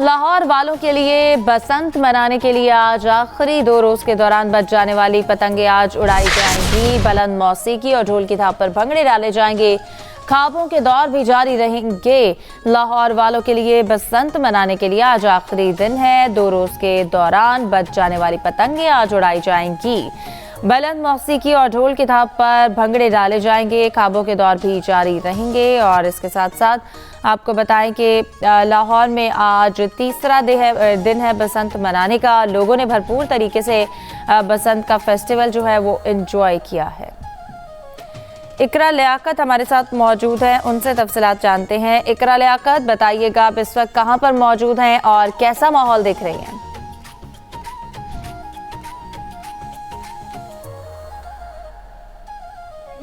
लाहौर वालों के लिए बसंत मनाने के लिए आज आखिरी 2 रोज के दौरान बच जाने वाली पतंगे आज उड़ाई जाएंगी। बुलंद मौसीकी और ढोल की थाप पर भंगड़े डाले जाएंगे। ख्वाबों के दौर भी जारी रहेंगे। लाहौर वालों के लिए बसंत मनाने के लिए आज आखिरी दिन है। 2 रोज के दौरान बच जाने वाली पतंगे आज उड़ाई जाएंगी। बुलंद मौसीकी और ढोल की थाप पर भंगड़े डाले जाएंगे। ख्वाबों के दौर भी जारी रहेंगे। और इसके साथ साथ आपको बताएं कि लाहौर में आज तीसरा दिन है बसंत मनाने का। लोगों ने भरपूर तरीके से बसंत का फेस्टिवल जो है वो एंजॉय किया है। इकरा लियाकत हमारे साथ मौजूद है, उनसे तफसीलात जानते हैं। इकरा लियाकत, बताइएगा आप इस वक्त कहां पर मौजूद हैं और कैसा माहौल देख रही हैं?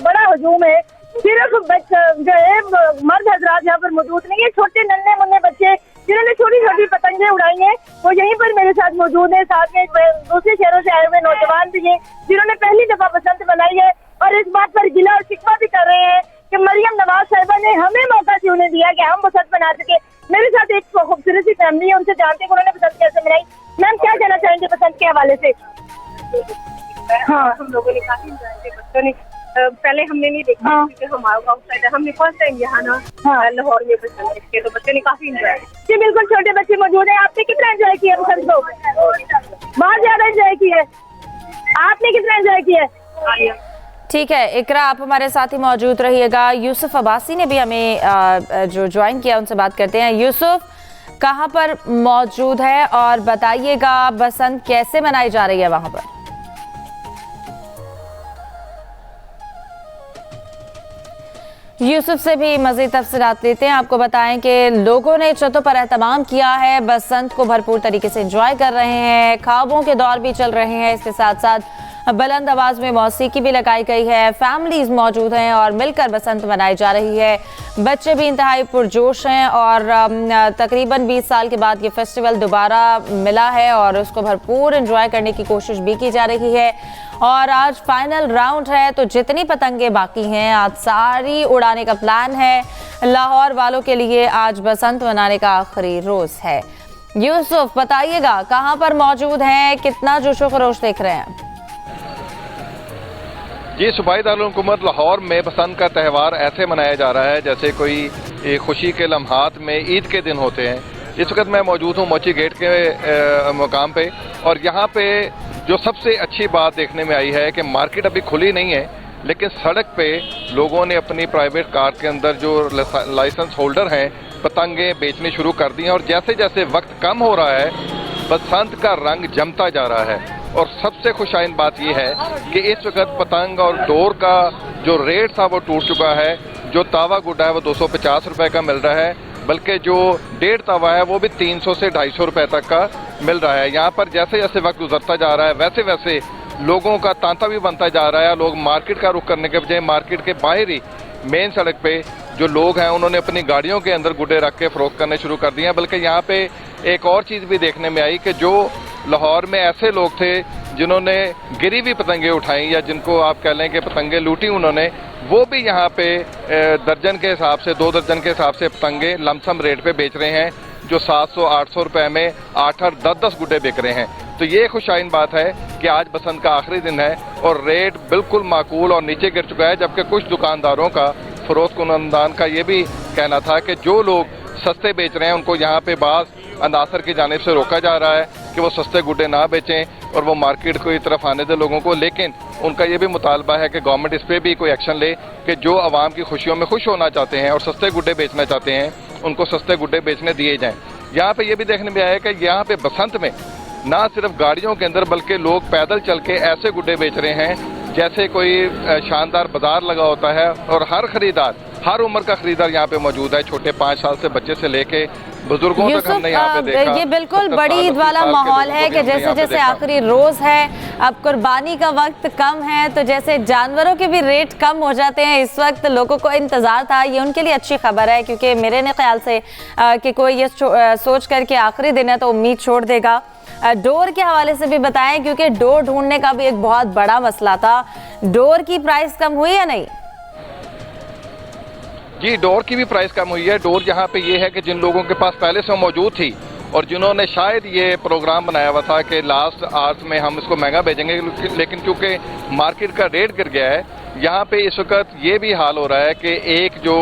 बड़ा हजूम है। सिर्फ जो है मर्द हजरात यहाँ पर मौजूद नहीं है। छोटे नन्हे मुन्ने बच्चे जिन्होंने छोटी छोटी पतंगे उड़ाई हैं वो यहीं पर मेरे साथ मौजूद है। साथ में दूसरे शहरों से आए हुए नौजवान भी हैं जिन्होंने पहली दफा बसंत मनाई है और इस बात पर गिला और शिकवा भी कर रहे हैं कि मरियम नवाज साहिबा ने हमें मौका क्यों नहीं दिया कि हम बसंत मना सके। मेरे साथ एक खूबसूरत सी फैमिली है, उनसे जानते हैं उन्होंने बसंत कैसे मनाई। मैम, क्या कहना चाहेंगे बसंत के हवाले से? हाँ, हम लोगों ने काफी इंजॉय किया। बच्चों ने पहले हमने नहीं देखा क्योंकि हमारा आउटसाइडर, हमने फर्स्ट टाइम यहाँ ना लाहौर में बसंत देखी, तो बच्चों ने काफी इंजॉय किया। जी बिल्कुल, छोटे बच्चे मौजूद हैं। आपने कितना एंजॉय किया बसंत को? बहुत ज्यादा एंजॉय किया। आपने कितना एंजॉय किया? ठीक है इकरा, आप हमारे साथ ही मौजूद रहिएगा। यूसुफ अब्बासी ने भी हमें जो ज्वाइन किया उनसे बात करते हैं। यूसुफ, कहां पर मौजूद है और बताइएगा बसंत कैसे मनाई जा रही है वहां पर? यूसुफ से भी मज़ीद तफसीलात लेते हैं। आपको बताएं कि लोगों ने छतों पर एहतमाम किया है, बसंत को भरपूर तरीके से एंजॉय कर रहे हैं। ख्वाबों के दौर भी चल रहे हैं। इसके साथ साथ बुलंद आवाज़ में मौसीकी भी लगाई गई है। फैमिलीज मौजूद हैं और मिलकर बसंत मनाई जा रही है। बच्चे भी इंतहाई पुरजोश हैं और तकरीबन 20 साल के बाद ये फेस्टिवल दोबारा मिला है और उसको भरपूर एंजॉय करने की कोशिश भी की जा रही है। और आज फाइनल राउंड है, तो जितनी पतंगे बाकी हैं आज सारी उड़ाने का प्लान है। लाहौर वालों के लिए आज बसंत मनाने का आखिरी रोज है। यूसुफ, बताइएगा कहां पर मौजूद हैं, कितना जोशो खरोश देख रहे हैं? जी, सूबाई दारुल-हुकूमत लाहौर में बसंत का त्यौहार ऐसे मनाया जा रहा है जैसे कोई खुशी के लम्हात में ईद के दिन होते हैं। इस वक्त मैं मौजूद हूँ मोची गेट के मुकाम पे और यहाँ पे जो सबसे अच्छी बात देखने में आई है कि मार्केट अभी खुली नहीं है, लेकिन सड़क पे लोगों ने अपनी प्राइवेट कार के अंदर जो लाइसेंस होल्डर हैं पतंगे बेचनी शुरू कर दी हैं। और जैसे जैसे वक्त कम हो रहा है बसंत का रंग जमता जा रहा है। और सबसे खुशाइन बात यह है कि इस वक्त पतंग और डोर का जो रेट था वो टूट चुका है। जो तावा गुड्डा है वो 250 रुपये का मिल रहा है, बल्कि जो 1.5 तावा है वो भी 300 से 250 रुपये तक का मिल रहा है। यहाँ पर जैसे जैसे वक्त गुजरता जा रहा है वैसे वैसे लोगों का तांता भी बनता जा रहा है। लोग मार्केट का रुख करने के बजाय मार्केट के बाहर ही मेन सड़क पे जो लोग हैं उन्होंने अपनी गाड़ियों के अंदर गुड्डे रख के फरोख्त करने शुरू कर दिए हैं। बल्कि यहाँ पे एक और चीज़ भी देखने में आई कि जो लाहौर में ऐसे लोग थे जिन्होंने गिरी हुई पतंगे उठाई या जिनको आप कह लें कि पतंगे लूटी उन्होंने, वो भी यहाँ पे दर्जन के हिसाब से 2 दर्जन के हिसाब से पतंगे लमसम रेट पे बेच रहे हैं, जो 700-800 रुपये में 8-8, 10-10 गुड्डे बिक रहे हैं। तो ये खुशाइन बात है कि आज बसंत का आखिरी दिन है और रेट बिल्कुल माकूल और नीचे गिर चुका है। जबकि कुछ दुकानदारों का, फरोख्त कुनंदान का ये भी कहना था कि जो लोग सस्ते बेच रहे हैं उनको यहाँ पे बाज़ अंदासर की जानिब से रोका जा रहा है कि वो सस्ते गुड्डे ना बेचें और वो मार्केट की तरफ आने दें लोगों को। लेकिन उनका ये भी मुतालबा है कि गवर्नमेंट इस पर भी कोई एक्शन ले कि जो आवाम की खुशियों में खुश होना चाहते हैं और सस्ते गुड्डे बेचना चाहते हैं उनको सस्ते गुड्डे बेचने दिए जाएँ। यहाँ पे ये भी देखने में आया कि यहाँ पे बसंत में ना सिर्फ गाड़ियों के अंदर बल्कि लोग पैदल चल के ऐसे गुड्डे बेच रहे हैं जैसे कोई शानदार बाजार लगा होता है। और हर खरीदार, हर उम्र का खरीदार यहाँ पे मौजूद है, छोटे 5 साल से बच्चे से लेके बुजुर्गों तक हमने यहाँ पे देखा। ये बिल्कुल बड़ी ईद वाला माहौल है कि जैसे जैसे आखिरी रोज है, अब कुर्बानी का वक्त कम है, तो जैसे जानवरों के भी रेट कम हो जाते हैं। इस वक्त लोगों को इंतजार था, ये उनके लिए अच्छी खबर है क्योंकि मेरे ने ख्याल से कि कोई ये सोच कर के आखिरी दिन है तो उम्मीद छोड़ देगा। डोर के हवाले से भी बताएं क्योंकि डोर ढूंढने का भी एक बहुत बड़ा मसला था। डोर की प्राइस कम हुई या नहीं? जी, डोर की भी प्राइस कम हुई है। डोर यहाँ पे ये है कि जिन लोगों के पास पहले से मौजूद थी और जिन्होंने शायद ये प्रोग्राम बनाया हुआ था कि लास्ट आवर्स में हम इसको महंगा बेचेंगे, लेकिन क्योंकि मार्केट का रेट गिर गया है, यहाँ पे इस वक्त ये भी हाल हो रहा है कि एक जो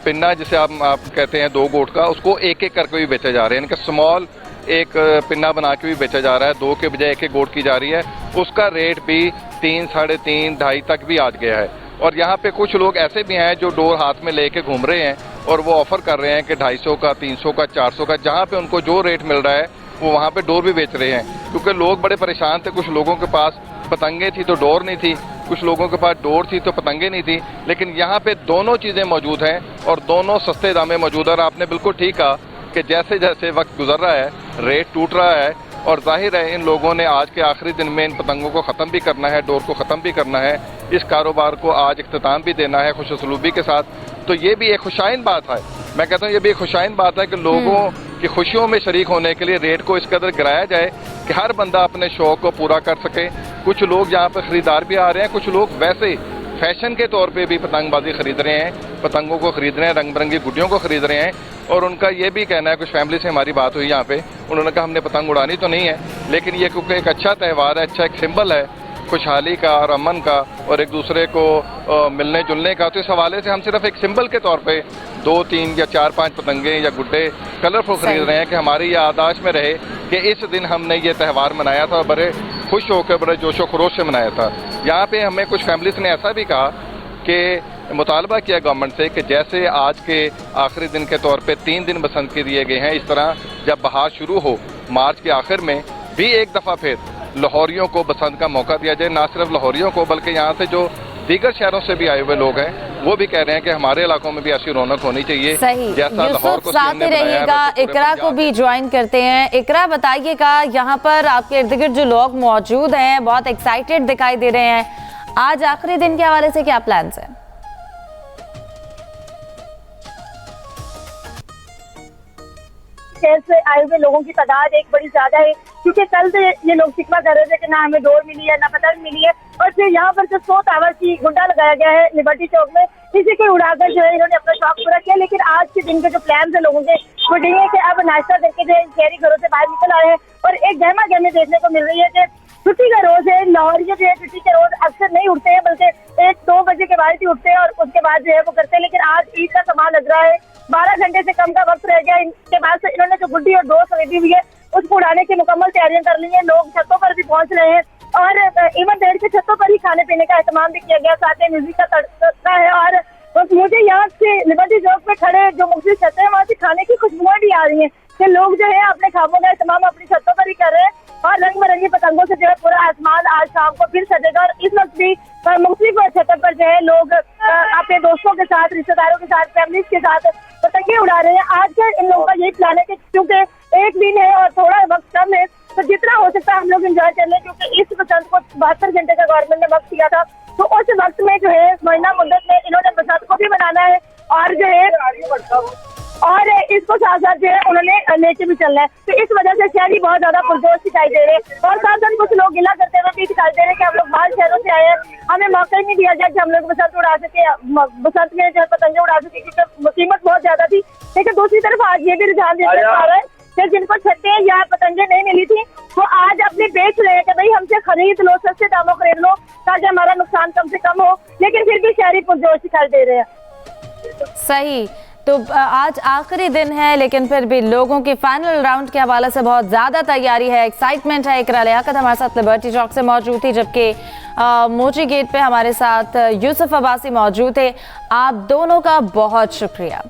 पिन्ना जिसे आप कहते हैं 2 गोट का, उसको एक एक करके भी बेचे जा रहे हैं। इनका स्मॉल एक पिन्ना बना के भी बेचा जा रहा है, 2 के बजाय 1 गोट की जा रही है। उसका रेट भी 3, 3.5, 2.5 तक भी आज गया है। और यहाँ पे कुछ लोग ऐसे भी हैं जो डोर हाथ में लेके घूम रहे हैं और वो ऑफर कर रहे हैं कि 250 का, 300 का, 400 का, जहाँ पे उनको जो रेट मिल रहा है वो वहाँ पे डोर भी बेच रहे हैं। क्योंकि लोग बड़े परेशान थे, कुछ लोगों के पास पतंगे थी तो डोर नहीं थी, कुछ लोगों के पास डोर थी तो पतंगे नहीं थी। लेकिन यहाँ पे दोनों चीज़ें मौजूद हैं और दोनों सस्ते दाम में मौजूद है। और आपने बिल्कुल ठीक कहा कि जैसे जैसे वक्त गुजर रहा है रेट टूट रहा है, और जाहिर है इन लोगों ने आज के आखिरी दिन में इन पतंगों को ख़त्म भी करना है, डोर को ख़त्म भी करना है, इस कारोबार को आज इख्तिताम भी देना है खुशसलूबी के साथ। तो ये भी एक खुशाइन बात है, मैं कहता हूँ ये भी एक खुशाइन बात है कि लोगों की खुशियों में शरीक होने के लिए रेट को इस कदर गिराया जाए कि हर बंदा अपने शौक़ को पूरा कर सके। कुछ लोग यहाँ पर ख़रीदार भी आ रहे हैं, कुछ लोग वैसे फैशन के तौर पे भी पतंगबाजी खरीद रहे हैं, पतंगों को खरीद रहे हैं, रंग बिरंगी गुड्डियों को खरीद रहे हैं। और उनका ये भी कहना है, कुछ फैमिली से हमारी बात हुई यहाँ पे, उन्होंने कहा हमने पतंग उड़ानी तो नहीं है, लेकिन ये क्योंकि एक अच्छा त्यौहार है, अच्छा एक सिंबल है खुशहाली का और अमन का और एक दूसरे को मिलने जुलने का, तो इस हवाले से हम सिर्फ एक सिंबल के तौर पे 2, 3 या 4, 5 पतंगे या गुड्डे कलरफुल खरीद रहे हैं कि हमारी याददाश्त में रहे कि इस दिन हमने ये त्यौहार मनाया था और बड़े खुश होकर बड़े जोशो खरोश से मनाया था। यहाँ पे हमें कुछ फैमिलीज ने ऐसा भी कहा कि मुतालबा किया गवर्नमेंट से कि जैसे आज के आखिरी दिन के तौर पे 3 दिन बसंत के दिए गए हैं, इस तरह जब बहार शुरू हो मार्च के आखिर में भी एक दफ़ा फिर लाहौरियों को बसंत का मौका दिया जाए। ना सिर्फ लाहौरियों को बल्कि यहाँ से जो दीगर शहरों से भी आए हुए लोग हैं वो भी कह रहे हैं कि हमारे इलाकों में भी ऐसी रौनक होनी चाहिए। सही, जैसा लाहौर को साथ ही रहिएगा, इकरा को भी ज्वाइन करते हैं। इकरा बताइएगा, यहाँ पर आपके इर्द गिर्द जो लोग मौजूद हैं बहुत एक्साइटेड दिखाई दे रहे हैं, आज आखिरी दिन के हवाले से क्या प्लान्स हैं? शहर से आए हुए लोगों की तादाद एक बड़ी ज्यादा है, क्योंकि कल से ये लोग शिकवा कर रहे थे कि ना हमें डोर मिली है ना पतंग मिली है। और फिर यहाँ पर जो 100 टावर की गुड्डा लगाया गया है लिबर्टी चौक में, इसी के उड़ाकर जो है इन्होंने अपना शौक पूरा किया। लेकिन आज के दिन के जो प्लान है लोगों के वो ये है कि अब नाश्ता करके जो है शहरी घरों से बाहर निकल आए हैं और एक गहमा गहमी देखने को मिल रही है कि छुट्टी का रोज है। लाहौरिया जो है छुट्टी के रोज अक्सर नहीं उठते हैं, बल्कि 1-2 बजे के बाद ही उठते हैं और उसके बाद जो है वो करते हैं। लेकिन आज ईद का कमाल लग रहा है, 12 घंटे से कम का वक्त रह गया। इसके बाद से इन्होंने जो गुड्डी और डोर खरीदी हुई है उसको उड़ाने की मुकम्मल तैयारियां कर ली है। लोग छतों पर भी पहुंच रहे हैं और इवन डेढ़ के छतों पर ही खाने पीने का एहतमाम भी किया गया, साथ में म्यूजिक का तड़का है। और मुझे यहाँ से लिबर्टी चौक पे खड़े जो मुख्तलिफ छतें हैं वहाँ से खाने की खुशबुएं भी आ रही हैं कि लोग जो है अपने खाबों का एहतमाम अपनी छतों पर ही कर रहे हैं। और रंग बिरंगी पतंगों से जो है पूरा आसमान आज शाम को फिर सजेगा। और इस वक्त भी मुख्तलिफ छतों पर जो है लोग अपने दोस्तों के साथ, रिश्तेदारों के साथ, फैमिलीज के साथ पतंगे उड़ा रहे हैं। आज का इन लोगों का यही प्लान है कि क्योंकि एक दिन है और थोड़ा वक्त कम है तो जितना हो सकता है हम लोग एंजॉय कर लें, क्योंकि इस बसंत को 72 घंटे का गवर्नमेंट ने वक्त दिया था। तो उस वक्त में जो है महीना मुद्दत में इन्होंने बसंत को भी मनाना है और जो है और इसको साथ साथ जो है उन्होंने लेके भी चलना है। तो इस वजह से शहरी बहुत ज्यादा पुरजोश दिखाई दे रहे हैं और साथ साथ कुछ लोग गिला करते हुए भी दिखाई दे रहे हैं कि हम लोग बाहर शहरों से आए हैं, हमें मौका ही नहीं दिया जाए कि हम लोग बसंत उड़ा सके, बसंत में जो है पतंगे उड़ा सके, क्योंकि कीमत बहुत ज्यादा थी। लेकिन दूसरी तरफ आज ये भी रुझान देखने पा रहे हैं कि जिनको छतें या पतंगे नहीं मिली थी वो आज अपने बेच रहे हैं कि भाई हमसे खरीद लो, सस्ते दामों खरीद लो ताकि हमारा नुकसान कम से कम हो। लेकिन फिर भी शहरी पुरजोश दिखाई दे रहे हैं। सही, तो आज आखिरी दिन है लेकिन फिर भी लोगों के फाइनल राउंड के हवाले से बहुत ज़्यादा तैयारी है, एक्साइटमेंट है। इकरा लियाकत हमारे साथ लिबर्टी चौक से मौजूद थी, जबकि मोची गेट पे हमारे साथ यूसुफ अब्बासी मौजूद थे। आप दोनों का बहुत शुक्रिया।